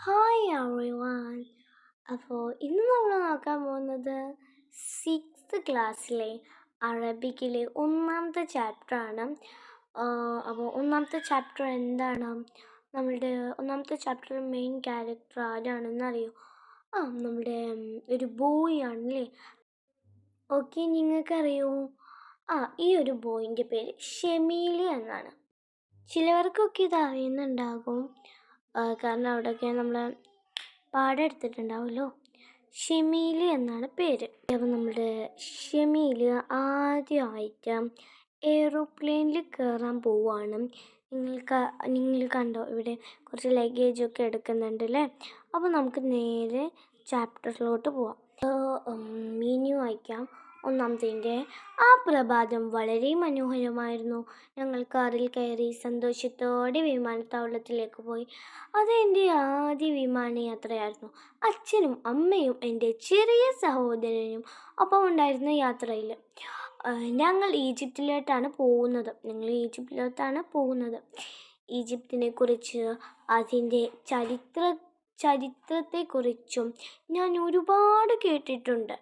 Hi everyone. അപ്പോൾ ഇന്ന് നമ്മൾ നോക്കാൻ പോകുന്നത് 6th ക്ലാസ്സിലെ അറബിക്കിലെ ഒന്നാമത്തെ ചാപ്റ്ററാണ്. അപ്പോൾ ഒന്നാമത്തെ ചാപ്റ്റർ എന്താണ്? നമ്മളുടെ ഒന്നാമത്തെ ചാപ്റ്റർ മെയിൻ ക്യാരക്ടർ ആരാണെന്ന് അറിയോ? നമ്മുടെ ഒരു ബോയ് ആണല്ലേ. ഓക്കെ, നിങ്ങൾക്കറിയോ? ഈ ഒരു ബോയിൻ്റെ പേര് ഷമീൽ എന്നാണ്. ചിലവർക്കൊക്കെ ഇത് അറിയുന്നുണ്ടാകും, കാരണം അവിടെയൊക്കെ നമ്മൾ പാഠം എടുത്തിട്ടുണ്ടാവുമല്ലോ. ഷമീൽ എന്നാണ് പേര്. അപ്പം നമ്മുടെ ഷമീൽ ആദ്യമായിട്ട് എയ്റോപ്ലെയിനിൽ കയറാൻ പോവുകയാണ്. നിങ്ങൾ കണ്ടോ, ഇവിടെ കുറച്ച് ലഗേജൊക്കെ എടുക്കുന്നുണ്ട് അല്ലേ. അപ്പോൾ നമുക്ക് നേരെ ചാപ്റ്ററിലോട്ട് പോവാം. മീനിങ് വായിക്കാം. ഒന്നാമത്തെ, ആ പ്രഭാതം വളരെ മനോഹരമായിരുന്നു. ഞങ്ങൾ കാറിൽ കയറി സന്തോഷത്തോടെ വിമാനത്താവളത്തിലേക്ക് പോയി. അത് എൻ്റെ ആദ്യ വിമാനയാത്രയായിരുന്നു. അച്ഛനും അമ്മയും എൻ്റെ ചെറിയ സഹോദരനും ഒപ്പം ഉണ്ടായിരുന്ന യാത്രയിൽ. ഞങ്ങൾ ഈജിപ്തിലോട്ടാണ് പോകുന്നത്. ഈജിപ്തിനെ കുറിച്ച്, അതിൻ്റെ ചരിത്രത്തെക്കുറിച്ചും ഞാൻ ഒരുപാട് കേട്ടിട്ടുണ്ട്.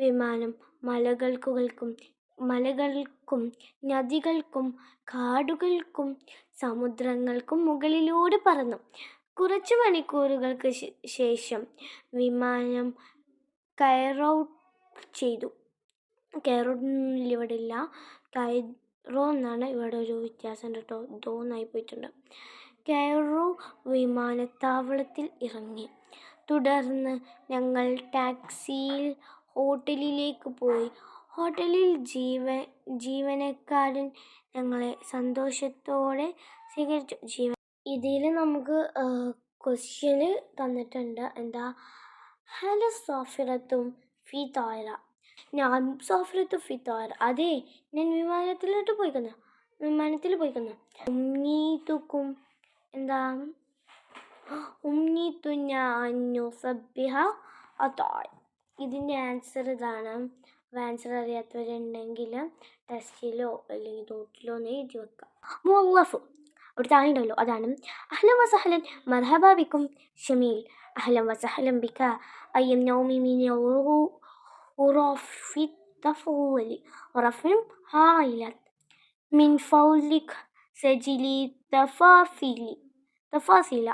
വിമാനം മലകൾക്കും നദികൾക്കും കാടുകൾക്കും സമുദ്രങ്ങൾക്കും മുകളിലൂടെ പറന്നു. കുറച്ച് മണിക്കൂറുകൾക്ക് ശേഷം വിമാനം കൈറോ ചെയ്തു. ഇവിടെ ഇല്ല, കൈറോ എന്നാണ്. ഇവിടെ ഒരു വ്യത്യാസം കേട്ടോ, ദോന്നായി പോയിട്ടുണ്ട്. കൈറോ വിമാനത്താവളത്തിൽ ഇറങ്ങി. തുടർന്ന് ഞങ്ങൾ ടാക്സിയിൽ ഹോട്ടലിലേക്ക് പോയി. ഹോട്ടലിൽ ജീവനക്കാരൻ ഞങ്ങളെ സന്തോഷത്തോടെ സ്വീകരിച്ചു. ഇതിൽ നമുക്ക് ക്വസ്റ്റ്യന് തന്നിട്ടുണ്ട്. എന്താ? ഹലോ സോഫിറത്തും ഫി തോയറ. ഞാൻ സോഫിറത്തു ഫി തോയറ. അതെ, ഞാൻ വിമാനത്തിൽ പോയിക്കുന്നു. ഉമ്മീത്തുക്കും എന്താ? ഇതിൻ്റെ ആൻസർ ഇതാണ്. ആൻസർ അറിയാത്തവരുണ്ടെങ്കിൽ ടെസ്റ്റിലോ അല്ലെങ്കിൽ നോട്ടിലോ ഒന്ന് എഴുതി വെക്കാം. മുവല്ലഫ് ഒരു താളുണ്ടല്ലോ, അതാണ്. അഹ്ലൻ വസഹ്ലൻ മർഹബ ബിക്കും ഷമീൽ. അഹ്ലൻ വസഹ്ലൻ ബിക അയ്യം നൗമി മിൻ ഉറഫി തഫവലി ഉറഫിനും ഹായിലത് മിൻ ഫൗലിക് സജിലി തഫാസില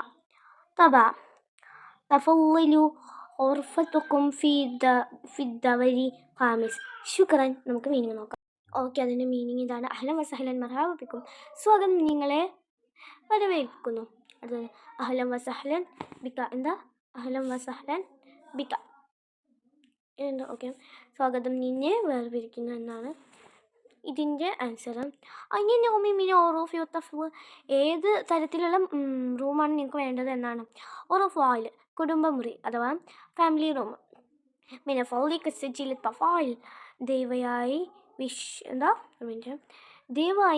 طبعا تفضلوا غرفتكم في الدور خامس. ശുക്രൻ. നമുക്ക് മീനിങ് നോക്കാം. ഓക്കെ, അതിൻ്റെ മീനിങ് ഇതാണ്. അഹ്ലൻ വസഹ്ലൻ മർഹബ ബിക്കും, സ്വാഗതം, നിങ്ങളെ വരവേൽക്കുന്നു. അടുത്തത് അഹ്ലൻ വസഹ്ലൻ ബിക. എന്താ? അഹ്ലൻ വസഹ്ലൻ ബിക എന്താ? ഓക്കെ, സ്വാഗതം, നിന്നെ വേർതിരിക്കുന്നു എന്നാണ് ഇതിൻ്റെ ആൻസർ. അങ്ങനെ ഏത് തരത്തിലുള്ള റൂമാണ് നിങ്ങൾക്ക് വേണ്ടത് എന്നാണ്. ഫായിൽ കുടുംബമുറി അഥവാ ഫാമിലി റൂം. പിന്നെ ഫൗലിക്ക് സജിൽ തഫായിൽ ദയവായി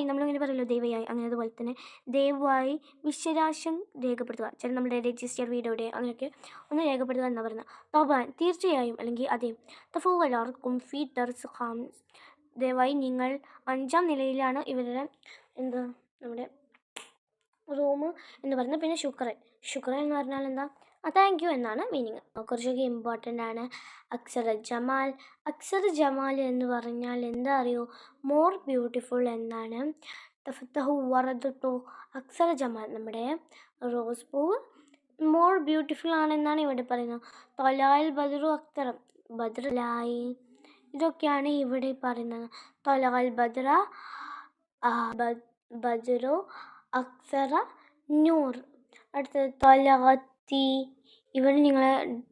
നമ്മളിങ്ങനെ പറയല്ലോ, ദയവായി, അങ്ങനെ അതുപോലെ തന്നെ ദയവായി വിശ്വരാശം രേഖപ്പെടുത്തുക. ചില നമ്മുടെ രജിസ്റ്റർ വീഡിയോയുടെ അങ്ങനെയൊക്കെ ഒന്ന് രേഖപ്പെടുത്തുക എന്നാണ് പറയുന്നത്. തവാൻ തീർച്ചയായും, അല്ലെങ്കിൽ അതെ. തഫവലാർക്കും ഫീ ദർസ് ഖാമിസ്, ദയവായി നിങ്ങൾ 5ാം നിലയിലാണ് ഇവരുടെ നമ്മുടെ റൂം എന്ന് പറയുന്നത്. പിന്നെ ശുക്രൻ എന്ന് പറഞ്ഞാൽ എന്താ? താങ്ക് യു എന്നാണ് മീനിങ്. കുറച്ചൊക്കെ ഇമ്പോർട്ടൻ്റ് ആണ്. അക്സർ ജമാൽ എന്ന് പറഞ്ഞാൽ എന്താ അറിയോ? മോർ ബ്യൂട്ടിഫുൾ എന്നാണ്. തഫത്തഹു വറദുട്ടോ അക്സർ ജമാൽ, നമ്മുടെ റോസ് പൂവ് മോർ ബ്യൂട്ടിഫുൾ ആണെന്നാണ് ഇവിടെ പറയുന്നത്. തൊലാൽ ബദറു അക്തറം, ബദ്രലായി, ഇതൊക്കെയാണ് ഇവിടെ പറയുന്നത്. തൊലാൽ ബദ്ര ബദ്റു അക്സറ നൂർ. അടുത്തത് തൊലത്തി. ഇവിടെ നിങ്ങൾ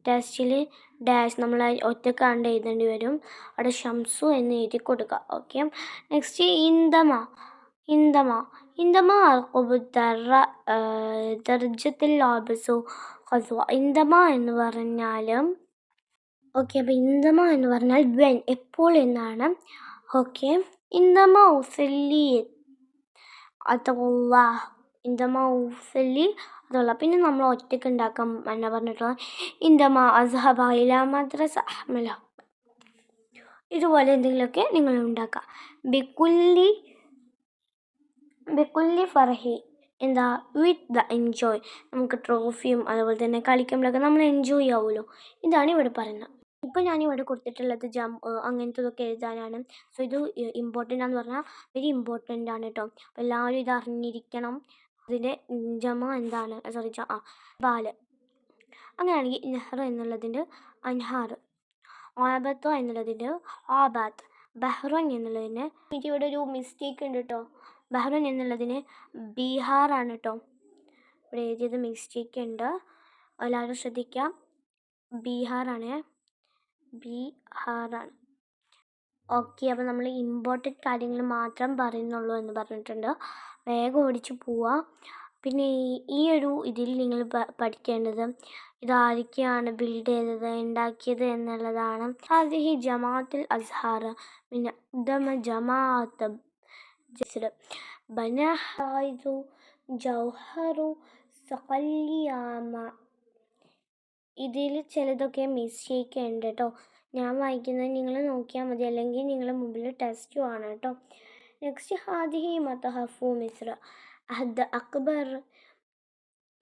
ടെസ്റ്റിൽ ഡാഷ് നമ്മൾ ഒറ്റക്കാണ്ട് എഴുതേണ്ടി വരും. അവിടെ ഷംസു എന്ന് എഴുതി കൊടുക്കുക. Okay, next ഇന്ദമ ദർജത്തിൽ ലാബസു ഖസ്വ. ഇന്ദമ എന്ന് പറഞ്ഞാൽ ഓക്കെ, അപ്പോൾ ഇന്ദമ എന്ന് പറഞ്ഞാൽ വെൻ, എപ്പോൾ എന്നാണ്. ഓക്കെ, ഇന്ദമ ഉസല്ലി അതുള്ള, ഇന്ദമ ഉസല്ലി അതുള്ള. പിന്നെ നമ്മൾ ഒറ്റയ്ക്ക് ഉണ്ടാക്കാൻ എന്നാ പറഞ്ഞിട്ടുള്ളത്? ഇന്ദമ അസ്ഹബ ഇലാ മദ്രസ അഹ്മല. ഇതുപോലെ എന്തെങ്കിലുമൊക്കെ നിങ്ങൾ ഉണ്ടാക്കുക. ബിക്കുല്ലി ഫർഹി എന്താ വിത്ത് ദ എൻജോയ്. നമുക്ക് ട്രോഫിയും അതുപോലെ തന്നെ കളിക്കുമ്പോഴൊക്കെ നമ്മൾ എൻജോയ് ആവുമല്ലോ. ഇതാണ് ഇവിടെ പറയുന്നത്. ഇപ്പോൾ ഞാനിവിടെ കൊടുത്തിട്ടുള്ളത് അങ്ങനത്തതൊക്കെ എഴുതാനാണ്. സോ ഇത് ഇമ്പോർട്ടൻ്റ് ആണെന്ന് പറഞ്ഞാൽ വെരി ഇമ്പോർട്ടൻ്റ് ആണ് കേട്ടോ. അപ്പോൾ എല്ലാവരും ഇത് അറിഞ്ഞിരിക്കണം. ഇതിൻ്റെ ജമ എന്താണ്, സോറി ബാല്. അങ്ങനെയാണെങ്കിൽ നെഹ്റ എന്നുള്ളതിൻ്റെ അൻഹാർ, ആബത്ത എന്നുള്ളതിൻ്റെ ആബാത്ത്, ബഹ്റൻ എന്നുള്ളതിന് ഇവിടെ ഒരു മിസ്റ്റേക്ക് ഉണ്ട് കേട്ടോ. ബഹ്റൻ എന്നുള്ളതിന് ബീഹാറാണ് കേട്ടോ. ഇവിടെ എഴുതിയത് മിസ്റ്റേക്ക് ഉണ്ട്, എല്ലാവരും ശ്രദ്ധിക്കാം. ബീഹാറാണ്. ഓക്കെ, അപ്പോൾ നമ്മൾ ഇമ്പോർട്ടൻറ്റ് കാര്യങ്ങൾ മാത്രം പറയുന്നുള്ളൂ എന്ന് പറഞ്ഞിട്ടുണ്ട്. വേഗം ഓടിച്ച് പോവുക. പിന്നെ ഈ ഒരു ഇതിൽ നിങ്ങൾ പഠിക്കേണ്ടത് ഇതാരൊക്കെയാണ് ബിൽഡ് ചെയ്തത്, ഉണ്ടാക്കിയത് എന്നുള്ളതാണ്. ഹാദിഹി ജമാഅത്തുൽ അസ്ഹാർ മിൻ അഖ്ദമ ജമാഅത്ത് ജസ്ർ ബനഹായിദു ജൗഹറു സഖല്ലിയാമ. ഇതിൽ ചിലതൊക്കെ മിസ്റ്റേക്ക് ഉണ്ട് കേട്ടോ. ഞാൻ വായിക്കുന്നത് നിങ്ങൾ നോക്കിയാൽ മതി, അല്ലെങ്കിൽ നിങ്ങളുടെ മുമ്പിൽ ടെസ്റ്റും ആണ് കേട്ടോ. നെക്സ്റ്റ്, ഹാദിഹി മതഹഫു മിസ്ര അഹദ് അക്ബർ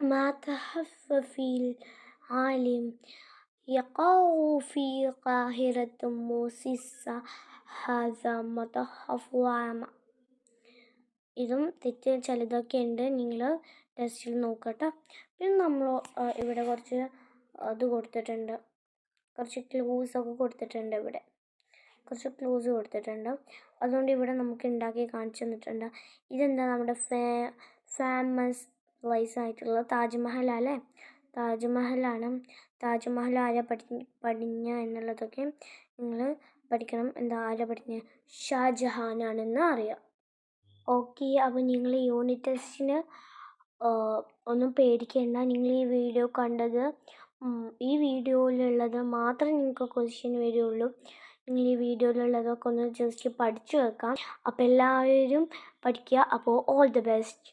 ما تحف في العالم يقع في قاهرة موسيسا هذا متحف عام. ഇതും തെറ്റ് ചിലതൊക്കെ ഉണ്ട്, നിങ്ങൾ ടെസ്റ്റിൽ നോക്കട്ടെ. പിന്നെ നമ്മൾ ഇവിടെ കുറച്ച് അത് കൊടുത്തിട്ടുണ്ട്, കുറച്ച് ക്ലൂസൊക്കെ കൊടുത്തിട്ടുണ്ട്. ഇവിടെ കുറച്ച് ക്ലൂസ് കൊടുത്തിട്ടുണ്ട്, അതുകൊണ്ട് ഇവിടെ നമുക്ക് ഉണ്ടാക്കി കാണിച്ചു തന്നിട്ടുണ്ട്. ഇതെന്താ, നമ്മുടെ ഫേമസ് പ്ലേസ് ആയിട്ടുള്ള താജ്മഹലല്ലേ. താജ്മഹലാണ്. താജ്മഹൽ ആരാ പണിഞ്ഞ എന്നുള്ളതൊക്കെ നിങ്ങൾ പഠിക്കണം. എന്താ, ആരാ പണിഞ്ഞ? ഷാജഹാനാണെന്ന് അറിയാം. ഓക്കെ, അപ്പോൾ നിങ്ങൾ യൂണിറ്റ് ടെസ്റ്റിന് ഒന്നും പേടിക്കേണ്ട. നിങ്ങൾ ഈ വീഡിയോ കണ്ടത്, ഈ വീഡിയോയിലുള്ളത് മാത്രമേ നിങ്ങൾക്ക് ക്വസ്റ്റ്യൻ വരികയുള്ളൂ. നിങ്ങൾ ഈ വീഡിയോയിലുള്ളതൊക്കെ ഒന്ന് ജസ്റ്റ് പഠിച്ചു വെക്കാം. അപ്പോൾ എല്ലാവരും പഠിക്കുക. അപ്പോൾ ഓൾ ദി ബെസ്റ്റ്.